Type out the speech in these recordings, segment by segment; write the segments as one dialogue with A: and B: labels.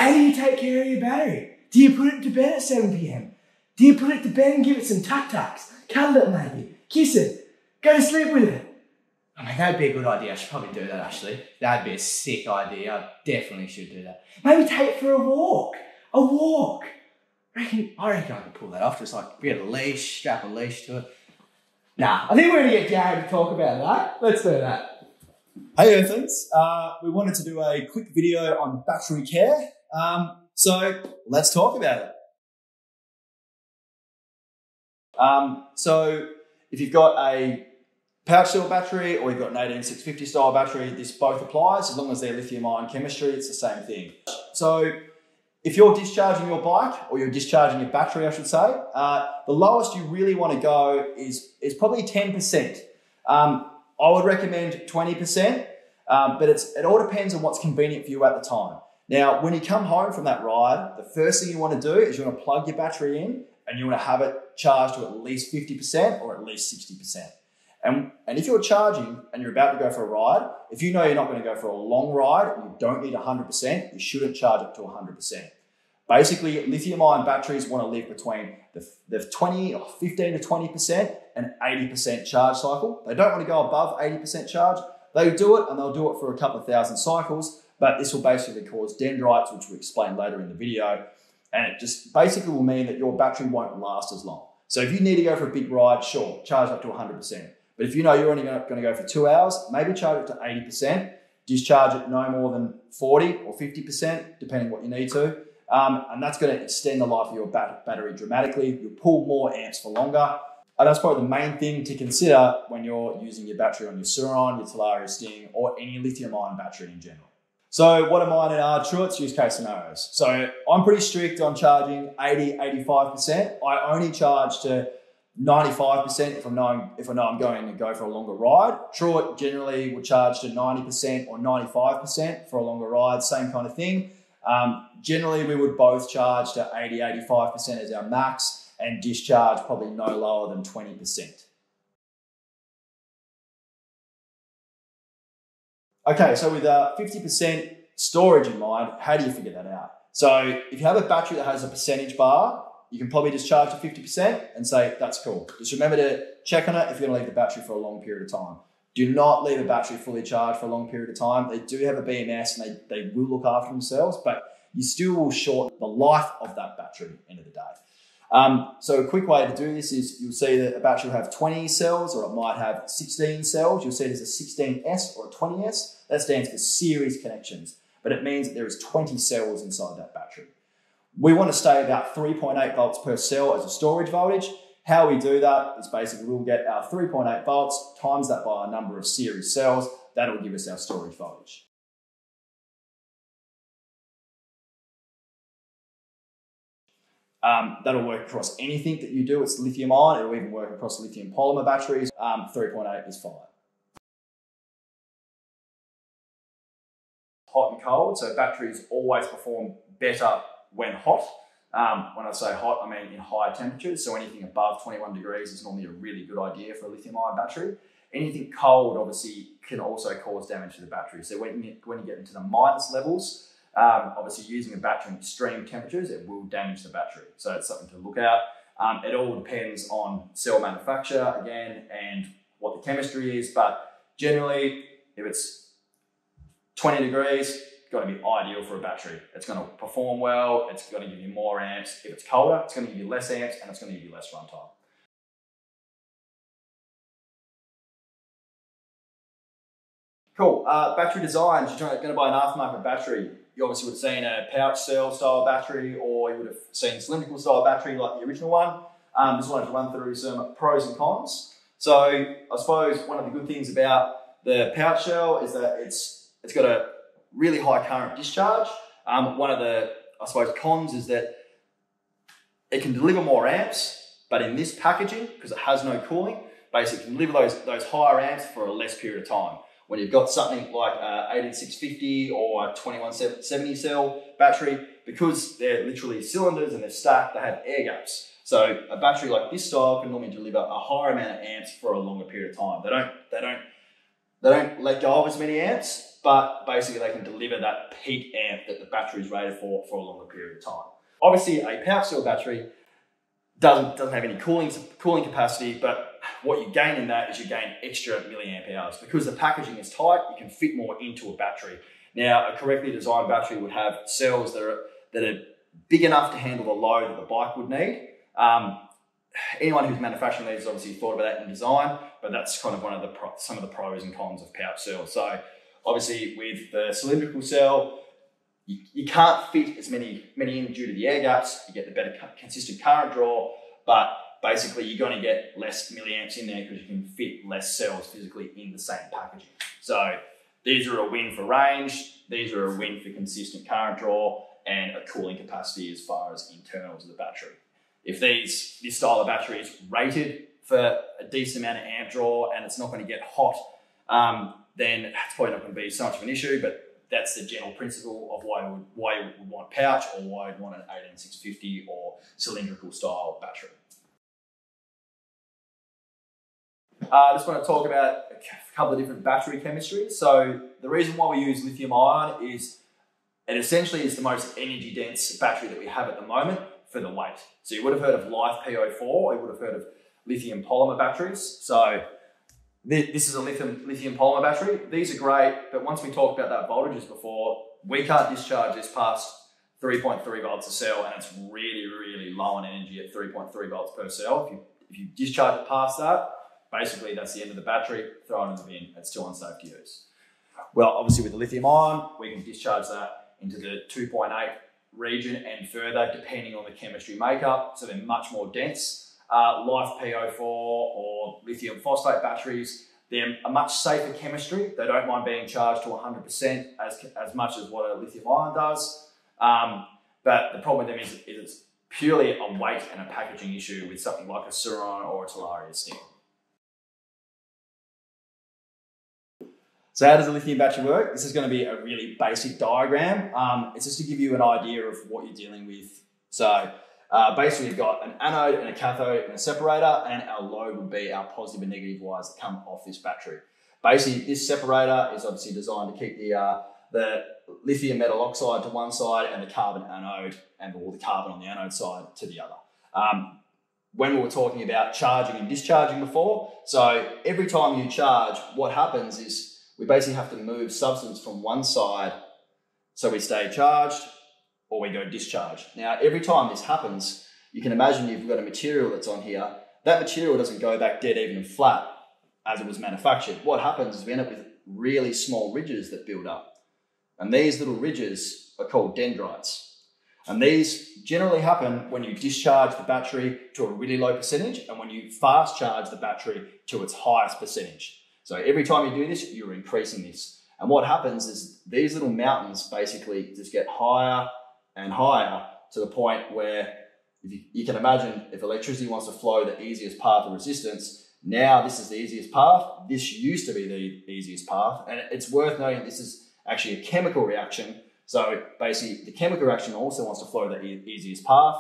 A: How do you take care of your battery? Do you put it to bed at 7 p.m? Do you put it to bed and give it some tuck-tucks? Cuddle it maybe, kiss it, go to sleep with it? I mean, that'd be a good idea. I should probably do that actually. That'd be a sick idea. I definitely should do that. Maybe take it for a walk. A walk. I reckon I could pull that off. Just like get a leash, strap a leash to it. Nah, I think we're gonna get Jared to talk about that. Let's do that.
B: Hey Earthlings, we wanted to do a quick video on battery care. So let's talk about it. So if you've got a pouch cell battery or you've got an 18650 style battery, this both applies. As long as they're lithium ion chemistry, it's the same thing. So if you're discharging your bike, or you're discharging your battery, I should say, the lowest you really want to go is probably 10%. I would recommend 20%, but it all depends on what's convenient for you at the time. Now, when you come home from that ride, the first thing you want to do is you want to plug your battery in and you want to have it charged to at least 50% or at least 60%. And if you're charging and you're about to go for a ride, if you know you're not going to go for a long ride and you don't need 100%, you shouldn't charge it to 100%. Basically, lithium-ion batteries want to live between the 20 or 15 to 20% and 80% charge cycle. They don't want to go above 80% charge. They do it and they'll do it for a couple of thousand cycles, but this will basically cause dendrites, which we'll explain later in the video. And it just basically will mean that your battery won't last as long. So if you need to go for a big ride, sure, charge up to 100%. But if you know you're only going to go for 2 hours, maybe charge it to 80%, discharge it no more than 40 or 50%, depending what you need to. And that's going to extend the life of your battery dramatically. You'll pull more amps for longer. And that's probably the main thing to consider when you're using your battery on your Sur Ron, your Talaria Sting, or any lithium-ion battery in general. So what are mine and our Truett's use case scenarios? So I'm pretty strict on charging 80, 85%. I only charge to 95% if I know I'm going to go for a longer ride. Truett generally would charge to 90% or 95% for a longer ride, same kind of thing. Generally, we would both charge to 80, 85% as our max and discharge probably no lower than 20%. Okay, so with 50% storage in mind, how do you figure that out? So if you have a battery that has a percentage bar, you can probably just charge to 50% and say, that's cool. Just remember to check on it if you're gonna leave the battery for a long period of time. Do not leave a battery fully charged for a long period of time. They do have a BMS and they will look after themselves, but you still will shorten the life of that battery at the end of the day. So a quick way to do this is you'll see that a battery will have 20 cells or it might have 16 cells. You'll see there's a 16S or a 20S. That stands for series connections, but it means that there is 20 cells inside that battery. We want to stay about 3.8 volts per cell as a storage voltage. How we do that is basically we'll get our 3.8 volts, times that by a number of series cells. That'll give us our storage voltage. That'll work across anything that you do. It's lithium ion. It'll even work across lithium polymer batteries. 3.8 is fine. Hot and cold. So batteries always perform better when hot. When I say hot, I mean in high temperatures. So anything above 21 degrees is normally a really good idea for a lithium ion battery. Anything cold obviously can also cause damage to the battery. So when you get into the minus levels, obviously using a battery in extreme temperatures, it will damage the battery. So it's something to look at. It all depends on cell manufacturer again and what the chemistry is, but generally if it's 20 degrees, it's got to be ideal for a battery. It's going to perform well, it's going to give you more amps. If it's colder, it's going to give you less amps and it's going to give you less runtime. Cool, battery designs. You're going to buy an aftermarket battery. You obviously would have seen a pouch cell style battery, or you would have seen cylindrical style battery like the original one. Just wanted to run through some pros and cons. So I suppose one of the good things about the pouch cell is that it's got a really high current discharge. One of the, I suppose, cons is that it can deliver more amps, but in this packaging, because it has no cooling, basically can deliver those higher amps for a less period of time. When you've got something like a 18650 or a 2170 cell battery, because they're literally cylinders and they're stacked, they have air gaps. So a battery like this style can normally deliver a higher amount of amps for a longer period of time. They don't let go of as many amps, but basically they can deliver that peak amp that the battery is rated for a longer period of time. Obviously, a pouch cell battery doesn't have any cooling capacity, but what you gain in that is you gain extra milliamp hours. Because the packaging is tight, you can fit more into a battery. Now, a correctly designed battery would have cells that are big enough to handle the load that the bike would need. Anyone who's manufacturing these has obviously thought about that in design, but that's kind of some of the pros and cons of pouch cells. So obviously with the cylindrical cell, you can't fit as many in due to the air gaps. You get the better consistent current draw, but basically you're going to get less milliamps in there because you can fit less cells physically in the same packaging. So these are a win for range, these are a win for consistent current draw and a cooling capacity as far as internals of the battery. If this style of battery is rated for a decent amount of amp draw and it's not going to get hot, then it's probably not going to be so much of an issue, but that's the general principle of why you would want pouch or why you'd want an 18650 or cylindrical style battery. I just want to talk about a couple of different battery chemistries. So the reason why we use lithium ion is it essentially is the most energy dense battery that we have at the moment for the weight. So you would have heard of LiFePO4, or you would have heard of lithium polymer batteries. So this is a lithium polymer battery. These are great, but once we talked about that voltages before, we can't discharge this past 3.3 volts a cell, and it's really, really low on energy at 3.3 volts per cell. If you discharge it past that, basically that's the end of the battery, throw it in the bin, it's still unsafe to use. Well, obviously with the lithium ion, we can discharge that into the 2.8 region and further, depending on the chemistry makeup, so they're much more dense. LiFePO4 or lithium phosphate batteries, they're a much safer chemistry. They don't mind being charged to 100% as much as what a lithium ion does. But the problem with them is it's purely a weight and a packaging issue with something like a Sur Ron or a Talaria stick. So how does a lithium battery work? This is going to be a really basic diagram. It's just to give you an idea of what you're dealing with. So basically you've got an anode and a cathode and a separator, and our load would be our positive and negative wires that come off this battery. Basically this separator is obviously designed to keep the lithium metal oxide to one side and the carbon anode and all the carbon on the anode side to the other. When we were talking about charging and discharging before, so every time you charge, what happens is we basically have to move substance from one side so we stay charged or we go discharged. Now, every time this happens, you can imagine you've got a material that's on here. That material doesn't go back dead even and flat as it was manufactured. What happens is we end up with really small ridges that build up. And these little ridges are called dendrites. And these generally happen when you discharge the battery to a really low percentage and when you fast charge the battery to its highest percentage. So every time you do this, you're increasing this. And what happens is these little mountains basically just get higher and higher to the point where you can imagine if electricity wants to flow the easiest path of resistance, now this is the easiest path. This used to be the easiest path. And it's worth noting this is actually a chemical reaction. So basically the chemical reaction also wants to flow the easiest path.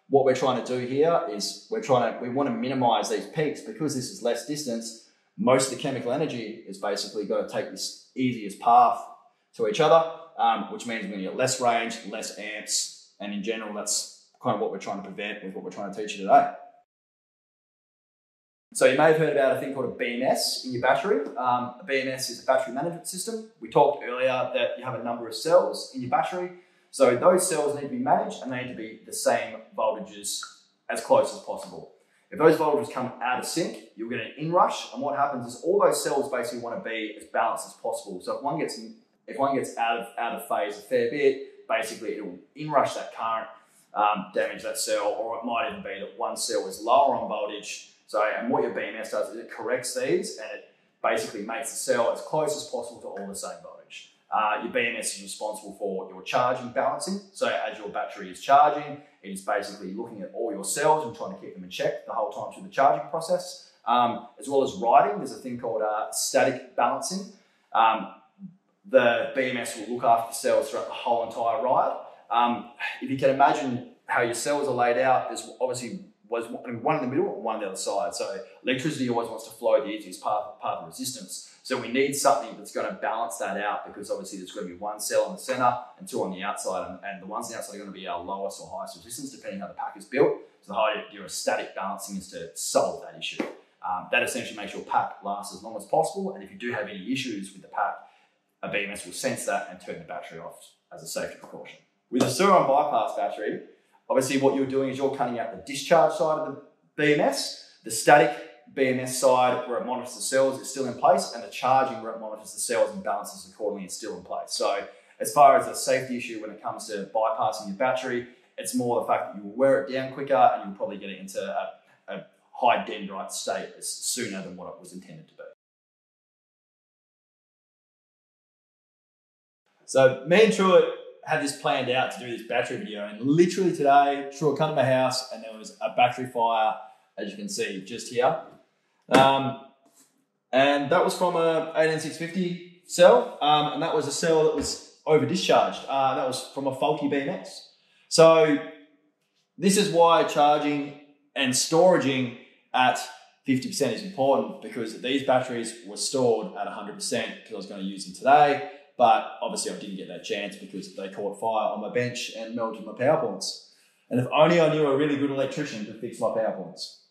B: What we're trying to do here is we want to minimize these peaks because this is less distance. Most of the chemical energy is basically got to take this easiest path to each other, which means we're going to get less range, less amps, and in general, that's kind of what we're trying to prevent with what we're trying to teach you today. So you may have heard about a thing called a BMS in your battery. A BMS is a battery management system. We talked earlier that you have a number of cells in your battery. So those cells need to be managed and they need to be the same voltages as close as possible. If those voltages come out of sync, you'll get an inrush, and what happens is all those cells basically want to be as balanced as possible. So if one gets out of phase a fair bit, basically it will inrush that current, damage that cell, or it might even be that one cell is lower on voltage. So, and what your BMS does is it corrects these, and it basically makes the cell as close as possible to all the same voltage. Your BMS is responsible for your charging balancing. So as your battery is charging, it is basically looking at all your cells and trying to keep them in check the whole time through the charging process. As well as riding, there's a thing called static balancing. The BMS will look after the cells throughout the whole entire ride. If you can imagine how your cells are laid out, there's obviously was one in the middle and one on the other side. So electricity always wants to flow the easiest part of the resistance. So we need something that's going to balance that out, because obviously there's going to be one cell in the center and two on the outside, and the ones on the outside are going to be our lowest or highest resistance depending how the pack is built. So the whole idea of static balancing is to solve that issue. That essentially makes your pack last as long as possible, and if you do have any issues with the pack, a BMS will sense that and turn the battery off as a safety precaution. With a Sur Ron bypass battery, obviously what you're doing is you're cutting out the discharge side of the BMS. The static BMS side where it monitors the cells is still in place, and the charging where it monitors the cells and balances accordingly is still in place. So as far as a safety issue when it comes to bypassing your battery, it's more the fact that you will wear it down quicker and you'll probably get it into a high dendrite state sooner than what it was intended to be. So me and Truett had this planned out to do this battery video, and literally today, Truett come to my house and there was a battery fire, as you can see just here. And that was from a 18650 cell, and that was a cell that was over discharged. That was from a faulty BMS. So this is why charging and storaging at 50% is important, because these batteries were stored at 100% because I was going to use them today, but obviously I didn't get that chance because they caught fire on my bench and melted my power points. And if only I knew a really good electrician to fix my power points.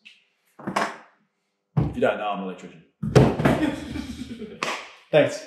B: If you don't know, I'm an electrician. Thanks.